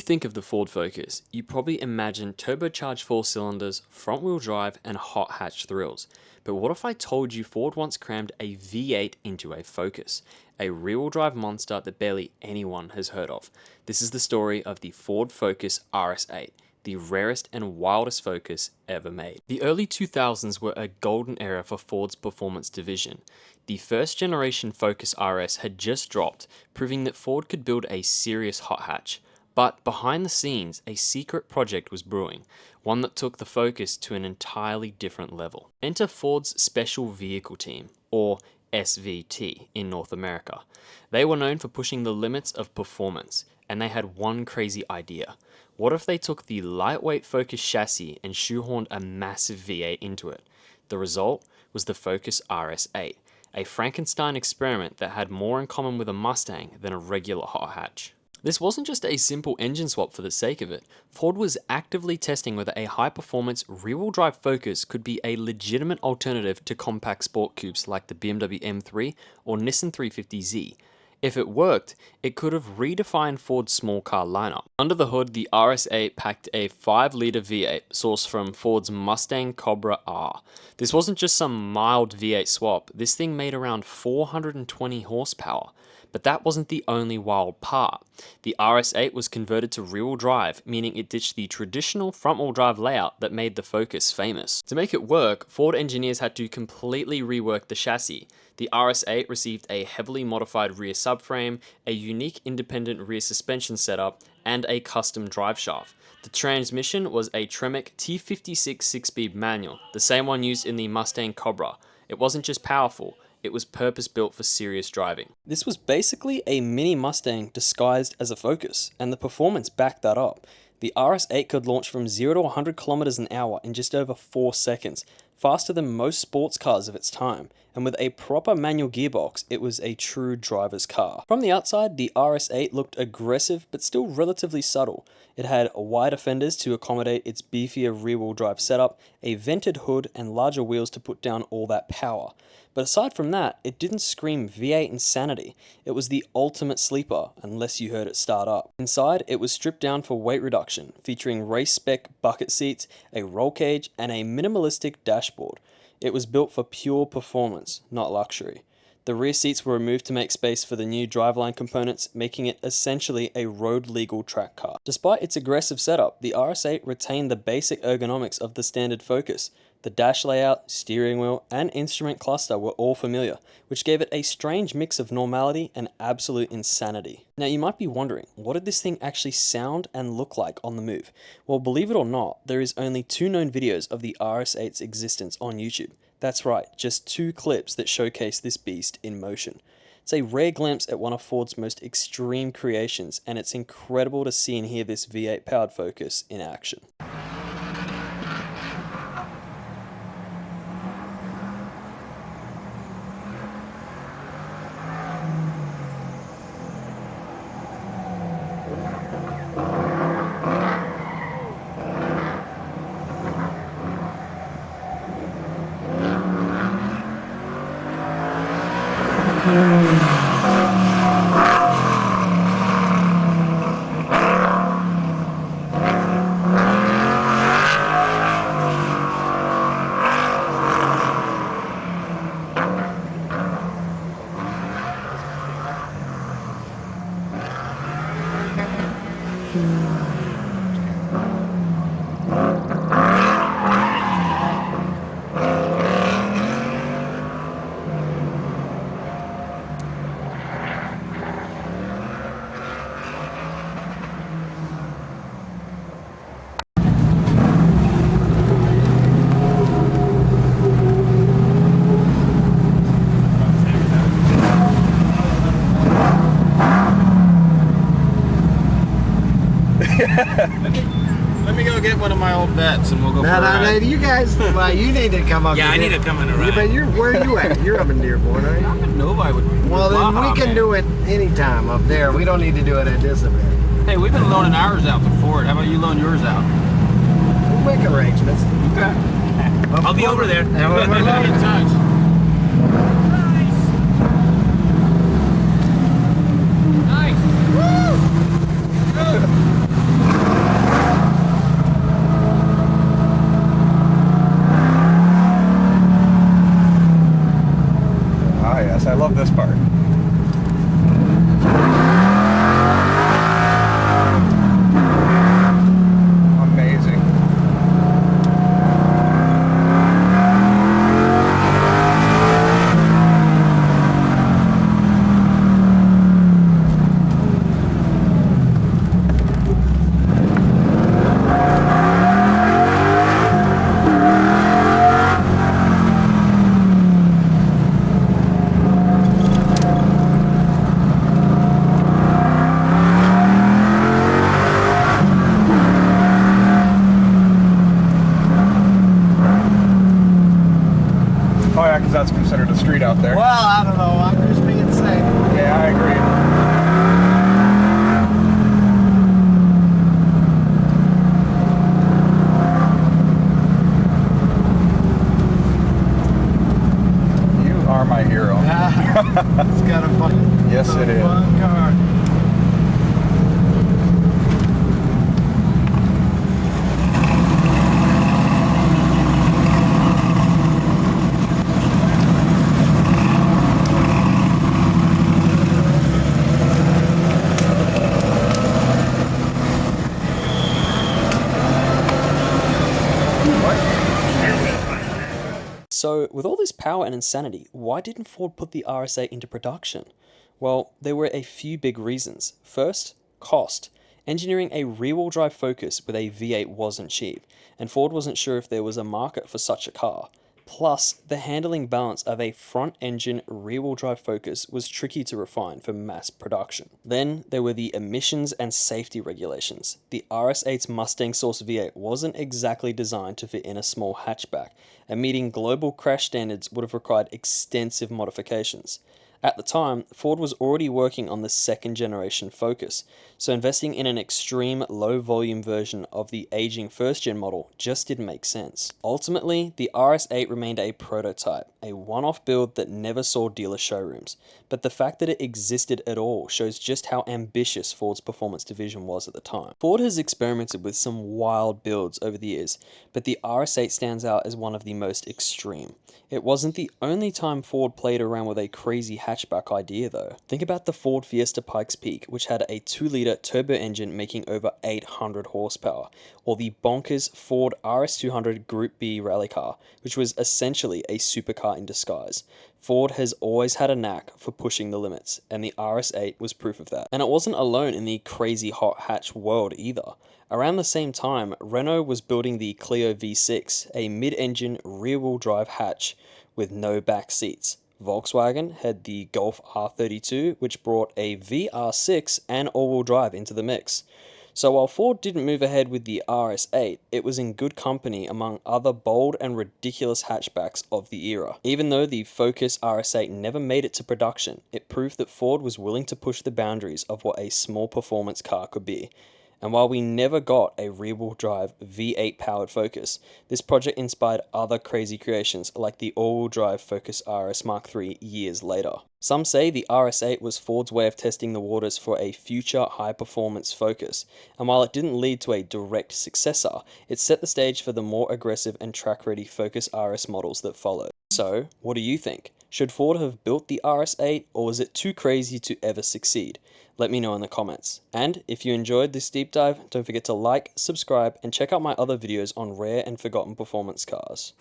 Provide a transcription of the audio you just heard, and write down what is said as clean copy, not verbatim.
think of the Ford Focus, you probably imagine turbocharged 4 cylinders, front-wheel drive, and hot hatch thrills. But what if I told you Ford once crammed a V8 into a Focus, a rear-wheel drive monster that barely anyone has heard of? This is the story of the Ford Focus RS8, the rarest and wildest Focus ever made. The early 2000s were a golden era for Ford's performance division. The first generation Focus RS had just dropped, proving that Ford could build a serious hot hatch. But behind the scenes, a secret project was brewing, one that took the Focus to an entirely different level. Enter Ford's Special Vehicle Team, or SVT, in North America. They were known for pushing the limits of performance, and they had one crazy idea. What if they took the lightweight Focus chassis and shoehorned a massive V8 into it? The result was the Focus RS8, a Frankenstein experiment that had more in common with a Mustang than a regular hot hatch. This wasn't just a simple engine swap for the sake of it. Ford was actively testing whether a high-performance rear-wheel drive Focus could be a legitimate alternative to compact sport coupes like the BMW M3 or Nissan 350Z. If it worked, it could have redefined Ford's small car lineup. Under the hood, the RS8 packed a 5-liter V8 sourced from Ford's Mustang Cobra R. This wasn't just some mild V8 swap, this thing made around 420 horsepower. But that wasn't the only wild part. The RS8 was converted to rear-wheel drive, meaning it ditched the traditional front-wheel drive layout that made the Focus famous. To make it work, Ford engineers had to completely rework the chassis. The RS8 received a heavily modified rear subframe, a unique independent rear suspension setup, and a custom driveshaft. The transmission was a Tremec T56 6-speed manual, the same one used in the Mustang Cobra. It wasn't just powerful, it was purpose-built for serious driving. This was basically a mini Mustang disguised as a Focus, and the performance backed that up. The RS8 could launch from 0 to 100 kilometers an hour in just over 4 seconds, faster than most sports cars of its time, and with a proper manual gearbox, it was a true driver's car. From the outside, the RS8 looked aggressive but still relatively subtle. It had wider fenders to accommodate its beefier rear-wheel drive setup, a vented hood, and larger wheels to put down all that power. But aside from that, it didn't scream V8 insanity. It was the ultimate sleeper, unless you heard it start up. Inside, it was stripped down for weight reduction, featuring race-spec bucket seats, a roll cage, and a minimalistic dashboard. It was built for pure performance, not luxury. The rear seats were removed to make space for the new driveline components, making it essentially a road-legal track car. Despite its aggressive setup, the RS8 retained the basic ergonomics of the standard Focus. The dash layout, steering wheel, and instrument cluster were all familiar, which gave it a strange mix of normality and absolute insanity. Now you might be wondering, what did this thing actually sound and look like on the move? Well, believe it or not, there is only 2 known videos of the RS8's existence on YouTube. That's right, just 2 clips that showcase this beast in motion. It's a rare glimpse at one of Ford's most extreme creations, and it's incredible to see and hear this V8 powered Focus in action. Let me go get one of my old bets and we'll go for a ride. You guys, well, you need to come up. Yeah, I need to come in a ride. But where are you at? You're up in Dearborn, aren't you? I didn't know I would. Well, then we can do it anytime up there. We don't need to do it at this event. Hey, we've been loaning ours out to Ford. How about you loan yours out? We'll make arrangements. Okay. I'll be over there. And we're in touch. Nice. Woo! hatchback because that's considered a street out there. Well, I don't know. I'm just being safe. Yeah, I agree. You are my hero. It's got a fun, Yes, it is. Fun car. So, with all this power and insanity, why didn't Ford put the RS8 into production? Well, there were a few big reasons. First, cost. Engineering a rear-wheel drive Focus with a V8 wasn't cheap, and Ford wasn't sure if there was a market for such a car. Plus, the handling balance of a front-engine rear-wheel drive Focus was tricky to refine for mass production. Then, there were the emissions and safety regulations. The RS8's Mustang Source V8 wasn't exactly designed to fit in a small hatchback, and meeting global crash standards would have required extensive modifications. At the time, Ford was already working on the second-generation Focus, so investing in an extreme low-volume version of the aging first-gen model just didn't make sense. Ultimately, the RS8 remained a prototype, a one-off build that never saw dealer showrooms, but the fact that it existed at all shows just how ambitious Ford's performance division was at the time. Ford has experimented with some wild builds over the years, but the RS8 stands out as one of the most extreme. It wasn't the only time Ford played around with a crazy hatchback idea though. Think about the Ford Fiesta Pikes Peak, which had a 2-liter turbo engine making over 800 horsepower, or the bonkers Ford RS200 Group B rally car, which was essentially a supercar in disguise. Ford has always had a knack for pushing the limits, and the RS8 was proof of that. And it wasn't alone in the crazy hot hatch world either. Around the same time, Renault was building the Clio V6, a mid-engine rear-wheel drive hatch with no back seats. Volkswagen had the Golf R32, which brought a VR6 and all-wheel drive into the mix. So while Ford didn't move ahead with the RS8, it was in good company among other bold and ridiculous hatchbacks of the era. Even though the Focus RS8 never made it to production, it proved that Ford was willing to push the boundaries of what a small performance car could be. And while we never got a rear-wheel drive V8 powered Focus, this project inspired other crazy creations like the all-wheel drive Focus RS Mark III years later. Some say the RS8 was Ford's way of testing the waters for a future high-performance Focus, and while it didn't lead to a direct successor, it set the stage for the more aggressive and track-ready Focus RS models that followed. So, what do you think? Should Ford have built the RS8, or was it too crazy to ever succeed? Let me know in the comments. And if you enjoyed this deep dive, don't forget to like, subscribe, and check out my other videos on rare and forgotten performance cars.